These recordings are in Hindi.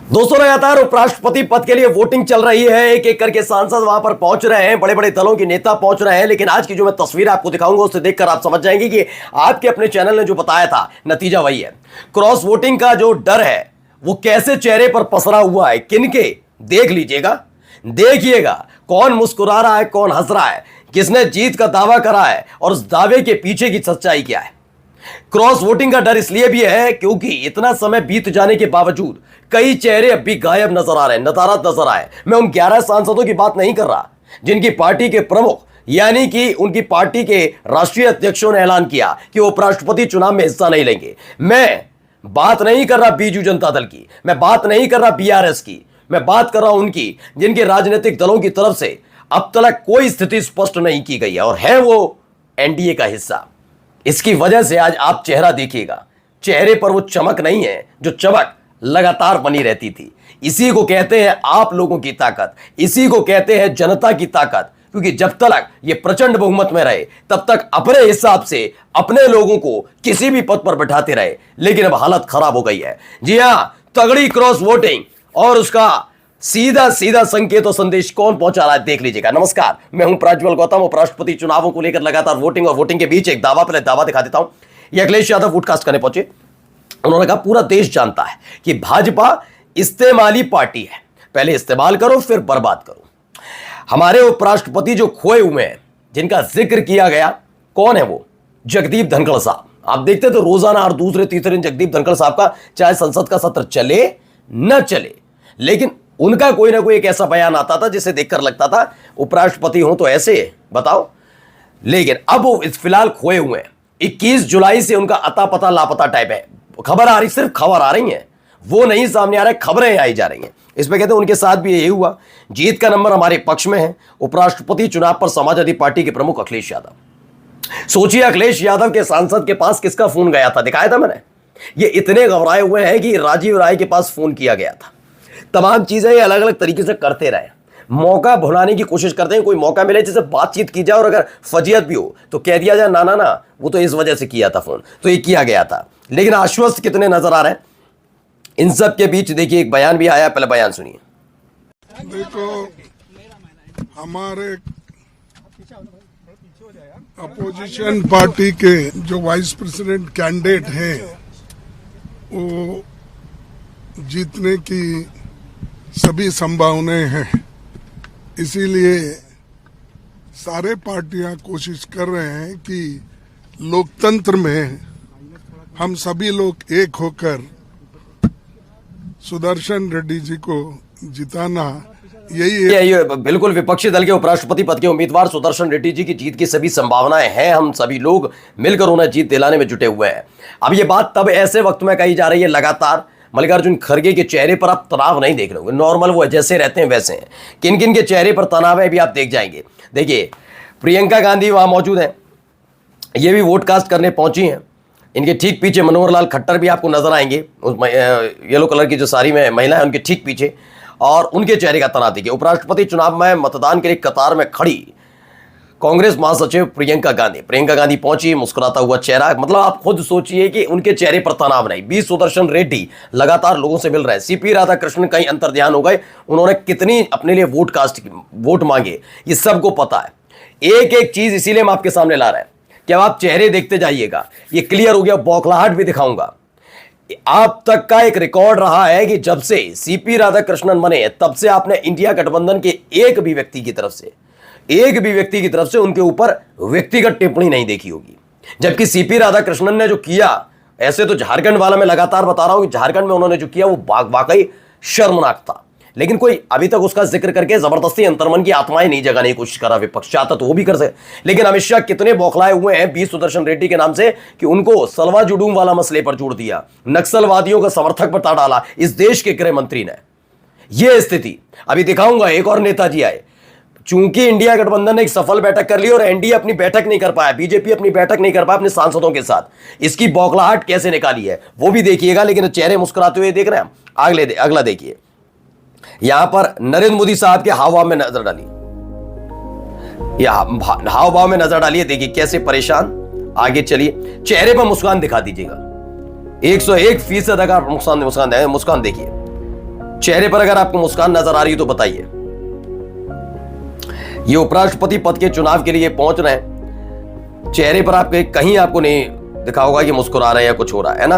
दोस्तों, लगातार उपराष्ट्रपति पद के लिए वोटिंग चल रही है। एक एक करके सांसद वहां पर पहुंच रहे हैं, बड़े बड़े दलों के नेता पहुंच रहे हैं। लेकिन आज की जो मैं तस्वीर आपको दिखाऊंगा उससे देखकर आप समझ जाएंगे कि आपके अपने चैनल ने जो बताया था नतीजा वही है। क्रॉस वोटिंग का जो डर है वो कैसे चेहरे पर पसरा हुआ है, किनके, देख लीजिएगा, देखिएगा कौन मुस्कुरा रहा है, कौन हंस रहा है, किसने जीत का दावा करा है और उस दावे के पीछे की सच्चाई क्या है। क्रॉस वोटिंग का डर इसलिए भी है क्योंकि इतना समय बीत जाने के बावजूद कई चेहरे अब भी गायब नजर आ रहे हैं, नदारद नजर आए। मैं उन 11 सांसदों की बात नहीं कर रहा जिनकी पार्टी के प्रमुख यानी कि उनकी पार्टी के राष्ट्रीय अध्यक्षों ने ऐलान किया कि वो उपराष्ट्रपति चुनाव में हिस्सा नहीं लेंगे। मैं बात नहीं कर रहा बीजू जनता दल की, मैं बात नहीं कर रहा बीआरएस की, मैं बात कर रहा हूं उनकी जिनके राजनीतिक दलों की तरफ से अब तक कोई स्थिति स्पष्ट नहीं की गई है और है वो एनडीए का हिस्सा। इसकी वजह से आज आप चेहरा देखिएगा, चेहरे पर वो चमक नहीं है जो चमक लगातार बनी रहती थी। इसी को कहते हैं आप लोगों की ताकत, इसी को कहते हैं जनता की ताकत। क्योंकि जब तक ये प्रचंड बहुमत में रहे तब तक अपने हिसाब से अपने लोगों को किसी भी पद पर बैठाते रहे। लेकिन अब हालत खराब हो गई है। जी हां, तगड़ी क्रॉस वोटिंग और उसका सीधा सीधा संकेत और संदेश कौन पहुंचा रहा है, देख लीजिएगा। नमस्कार, मैं हूं प्रज्वल गौतम। उपराष्ट्रपति चुनावों को लेकर लगातार वोटिंग और वोटिंग के बीच एक दावा, पहले दावा दिखा देता हूं। ये अखिलेश यादव वोटकास्ट करने पहुंचे। उन्होंने कहा पूरा देश जानता है कि भाजपा इस्तेमाली पार्टी है, पहले इस्तेमाल करो फिर बर्बाद करो। हमारे उपराष्ट्रपति जो खोए हुए हैं, जिनका जिक्र किया गया, कौन है वो? जगदीप धनखड़ साहब। आप देखते तो रोजाना हर दूसरे तीसरे दिन जगदीप धनखड़ साहब का चाहे संसद का सत्र चले न चले, लेकिन उनका कोई ना कोई एक ऐसा बयान आता था जिसे देखकर लगता था उपराष्ट्रपति हो तो ऐसे बताओ। लेकिन अब वो फिलहाल खोए हुए हैं। 21 जुलाई से उनका अता पता लापता टाइप है। खबर आ रही, सिर्फ खबर आ रही है, वो नहीं सामने आ रहा है, खबरें आई जा रही हैं। इसमें कहते हैं उनके साथ भी यही हुआ। जीत का नंबर हमारे पक्ष में है। उपराष्ट्रपति चुनाव पर समाजवादी पार्टी के प्रमुख अखिलेश यादव। सोचिए अखिलेश यादव के सांसद के पास किसका फोन गया था, दिखाया था मैंने। ये इतने घबराए हुए हैं कि राजीव राय के पास फोन किया गया था। तमाम चीजें ये अलग अलग तरीके से करते रहे, मौका भुलाने की कोशिश करते हैं। कोई मौका मिले जिससे बातचीत की जाए और अगर फजीयत भी हो तो कह दिया जाए ना ना ना, वो तो इस वजह से किया था फोन, तो ये किया गया था। लेकिन आश्वस्त कितने नजर आ रहे हैं इन सब के बीच? देखिए एक बयान भी आया, पहले बयान सुनिए। देखो, हमारे अपोजिशन पार्टी के जो वाइस प्रेसिडेंट कैंडिडेट हैं वो जीतने की सभी संभावनाएं हैं। इसीलिए सारे पार्टियां कोशिश कर रहे हैं कि लोकतंत्र में हम सभी लोग एक होकर सुदर्शन रेड्डी जी को जिताना, यही है। ये बिल्कुल विपक्षी दल के उपराष्ट्रपति पद के उम्मीदवार सुदर्शन रेड्डी जी की जीत की सभी संभावनाएं हैं। हम सभी लोग मिलकर उन्हें जीत दिलाने में जुटे हुए हैं। अब ये बात तब ऐसे वक्त में कही जा रही है, लगातार मल्लिकार्जुन खड़गे के चेहरे पर आप तनाव नहीं देख रहे होंगे। नॉर्मल वो जैसे रहते हैं वैसे हैं। किन किन के चेहरे पर तनाव है भी आप देख जाएंगे। देखिए प्रियंका गांधी वहां मौजूद हैं, ये भी वोट कास्ट करने पहुंची हैं। इनके ठीक पीछे मनोहर लाल खट्टर भी आपको नजर आएंगे, उस येलो कलर की जो साड़ी में महिला है उनके ठीक पीछे, और उनके चेहरे का तनाव देखिए। उपराष्ट्रपति चुनाव में मतदान के लिए कतार में खड़ी कांग्रेस महासचिव प्रियंका गांधी पहुंची, मुस्कुराता हुआ चेहरा। मतलब आप खुद सोचिए कि उनके चेहरे पर तनाव नहीं। बी सुदर्शन रेड्डी लगातार लोगों से मिल रहे हैं। सीपी राधाकृष्णन कहीं अंतर्ध्यान हो गए, उन्होंने कितनी अपने लिए वोट मांगे ये सबको पता है। एक एक चीज इसीलिए हम आपके सामने ला रहे हैं कि अब आप चेहरे देखते जाइएगा, ये क्लियर हो गया। बौखलाहट भी दिखाऊंगा। आप तक का एक रिकॉर्ड रहा है कि जब से सीपी राधाकृष्णन बने तब से आपने इंडिया गठबंधन के एक भी व्यक्ति की तरफ से उनके ऊपर व्यक्तिगत टिप्पणी नहीं देखी होगी। जबकि सीपी राधाकृष्णन ने जो किया, ऐसे तो झारखंड वाला मैं लगातार बता रहा हूं कि झारखंड में उन्होंने जो किया वो वाकई शर्मनाक था। लेकिन कोई अभी तक उसका जिक्र करके जबरदस्ती अंतर्मन की आत्माएं नहीं जगाने की कोशिश करा। विपक्ष चाहता तो वो भी कर सके, लेकिन अमित शाह कितने बौखलाए हुए हैं बी सुदर्शन रेड्डी के नाम से कि उनको सलवा जुडूम वाला मसले पर जोड़ दिया, नक्सलवादियों का समर्थक बता डाला इस देश के गृह मंत्री ने। यह स्थिति अभी दिखाऊंगा। एक और नेताजी आए, चूंकि इंडिया गठबंधन ने एक सफल बैठक कर ली और एनडीए अपनी बैठक नहीं कर पाया, बीजेपी अपनी बैठक नहीं कर पाया अपने सांसदों के साथ। इसकी बौखलाहट कैसे निकाली है वो भी देखिएगा। लेकिन चेहरे मुस्कुराते हुए देख रहे हैं। अगला देखिए, यहां पर नरेंद्र मोदी साहब के हाव भाव में नजर डालिए, हाव भाव में नजर डालिए, देखिए कैसे परेशान। आगे चलिए, चेहरे पर मुस्कान दिखा दीजिएगा। 101% अगर मुस्कान देखिए। चेहरे पर अगर आपको मुस्कान नजर आ रही है तो बताइए। ये उपराष्ट्रपति पद के चुनाव के लिए पहुंच रहे हैं, चेहरे पर आपके कहीं आपको नहीं दिखा होगा कि मुस्कुरा रहे हैं या कुछ हो रहा है ना।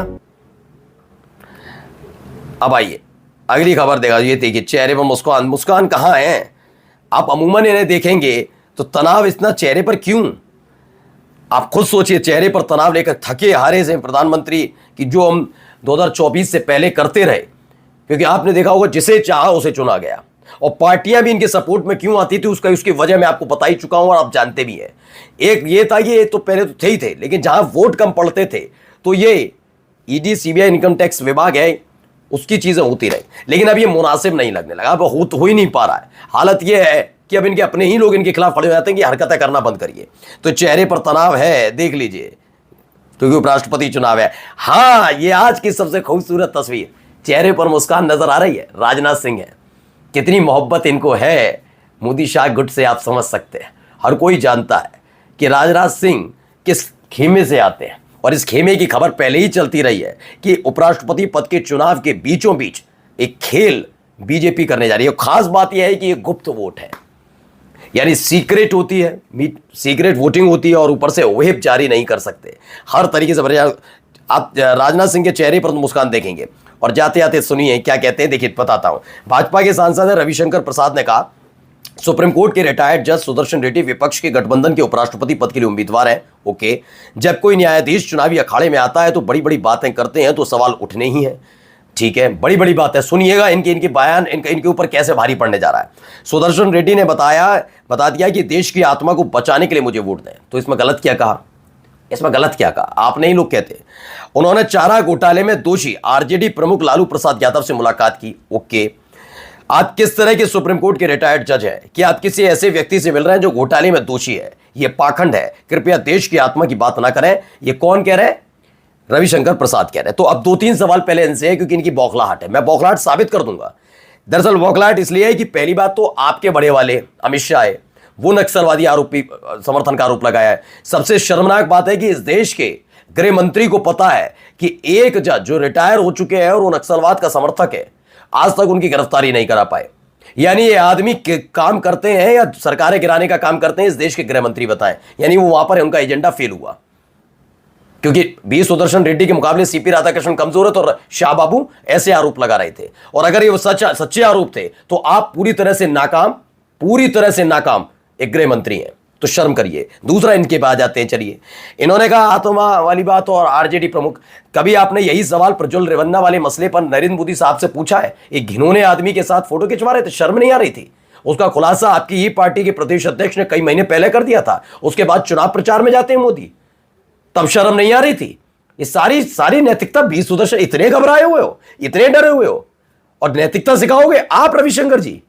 अब आइए अगली खबर देखा, ये देखिए चेहरे पर मुस्कान, मुस्कान कहां है? आप अमूमन इन्हें देखेंगे तो तनाव इतना चेहरे पर क्यों? आप खुद सोचिए, चेहरे पर तनाव लेकर थके हारे से प्रधानमंत्री की जो हम 2024 से पहले करते रहे, क्योंकि आपने देखा होगा जिसे चाहा उसे चुना गया, और पार्टियां भी इनके सपोर्ट में क्यों आती थी उसकी वजह मैं आपको बता ही चुका हूं और आप जानते भी हैं। एक ये था कि ये तो पहले तो थे ही थे, लेकिन जहां वोट कम पड़ते थे तो ये ईडी सीबीआई इनकम टैक्स विभाग है, उसकी चीजें होती रही, लेकिन अब ये मुनासिब नहीं लगने लगा, अब हो ही नहीं पा रहा है। हालत ये है कि अब इनके अपने ही लोग इनके खिलाफ खड़े हो जाते हैं कि हरकतें करना बंद करिए। तो चेहरे पर तनाव है, देख लीजिए, क्योंकि उपराष्ट्रपति चुनाव है। हाँ, ये आज की सबसे खूबसूरत तस्वीर, चेहरे पर मुस्कान नजर आ रही है, राजनाथ सिंह है। कितनी मोहब्बत इनको है मोदी शाह गुट से, आप समझ सकते हैं। हर कोई जानता है कि राजनाथ सिंह किस खेमे से आते हैं, और इस खेमे की खबर पहले ही चलती रही है कि उपराष्ट्रपति पद के चुनाव के बीचों बीच एक खेल बीजेपी करने जा रही है। खास बात यह है कि ये गुप्त वोट है, यानी सीक्रेट होती है, सीक्रेट वोटिंग होती है, और ऊपर से व्हिप जारी नहीं कर सकते। हर तरीके से आप राजनाथ सिंह के चेहरे पर मुस्कान देखेंगे। और जाते जाते सुनिए क्या कहते हैं, देखिए बताता हूं। भाजपा के सांसद रविशंकर प्रसाद ने कहा, सुप्रीम कोर्ट के रिटायर्ड जज सुदर्शन रेड्डी विपक्ष के गठबंधन के उपराष्ट्रपति पद के लिए उम्मीदवार हैं। ओके, जब कोई न्यायाधीश चुनावी अखाड़े में आता है तो बड़ी बड़ी बातें करते हैं, तो सवाल उठने ही हैं। ठीक है, बड़ी बड़ी बात है, सुनिएगा इनके बयान इनके ऊपर कैसे भारी पड़ने जा रहा है। सुदर्शन रेड्डी ने बता दिया कि देश की आत्मा को बचाने के लिए मुझे वोट दें। तो इसमें गलत क्या कहा? इसमें गलत क्या कहा? आपने ही लोग कहते। उन्होंने चारा घोटाले में दोषी आरजेडी प्रमुख लालू प्रसाद यादव से मुलाकात की। ओके, आप किस तरह के सुप्रीम कोर्ट के रिटायर्ड जज हैं कि आप किसी ऐसे व्यक्ति से मिल रहे हैं जो घोटाले में दोषी है? यह पाखंड है, कृपया देश की आत्मा की बात ना करें। यह कौन कह रहे हैं? रविशंकर प्रसाद कह रहे हैं। तो अब 2-3 सवाल पहले इनसे है, क्योंकि इनकी बौखलाहट है, मैं बौखलाहट साबित कर दूंगा। दरअसल बौखलाहट इसलिए है कि पहली बात तो आपके बड़े वाले अमित शाह है, वो नक्सलवादी आरोपी समर्थन का आरोप लगाया है। सबसे शर्मनाक बात है कि इस देश के गृह मंत्री को पता है कि एक जज जो रिटायर हो चुके हैं और वो नक्सलवाद का समर्थक है, आज तक उनकी गिरफ्तारी नहीं करा पाए। यानी ये आदमी काम करते हैं या सरकारें गिराने का काम करते हैं, इस देश के गृह मंत्री बताएं। यानी वो वहां पर उनका एजेंडा फेल हुआ, क्योंकि बी सुदर्शन रेड्डी के मुकाबले सीपी राधाकृष्णन कमजोर है, तो शाह बाबू ऐसे आरोप लगा रहे थे। और अगर ये सच्चे आरोप थे तो आप पूरी तरह से नाकाम एक गृह मंत्री हैं, तो शर्म करिए। दूसरा इनके बाद जाते हैं, चलिए। इन्होंने कहा आत्मा वाली बात और आरजेडी प्रमुख, कभी आपने यही सवाल प्रज्वल रेवन्ना वाले मसले पर नरेंद्र मोदी साहब से पूछा है? एक घिनौने आदमी के साथ फोटो खिंचवा रहे थे, शर्म नहीं आ रही थी? उसका खुलासा आपकी ही पार्टी के प्रदेश अध्यक्ष ने कई महीने पहले कर दिया था। उसके बाद चुनाव प्रचार में जाते हैं मोदी, तब शर्म नहीं आ रही थी? ये सारी नैतिकता बी सुदर्शन, इतने घबराए हुए हो, इतने डरे हुए हो, और नैतिकता सिखाओगे आप रविशंकर जी?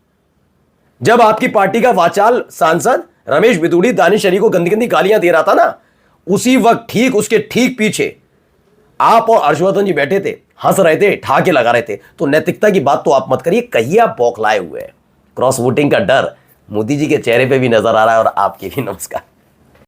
जब आपकी पार्टी का वाचाल सांसद रमेश बिदूड़ी दानिश अली को गंदी गंदी गालियां दे रहा था ना, उसी वक्त उसके ठीक पीछे आप और हर्षवर्धन जी बैठे थे, हंस रहे थे, ठाके लगा रहे थे। तो नैतिकता की बात तो आप मत करिए, कहिए आप बौखलाए हुए हैं। क्रॉस वोटिंग का डर मोदी जी के चेहरे पे भी नजर आ रहा है, और आपके भी। नमस्कार।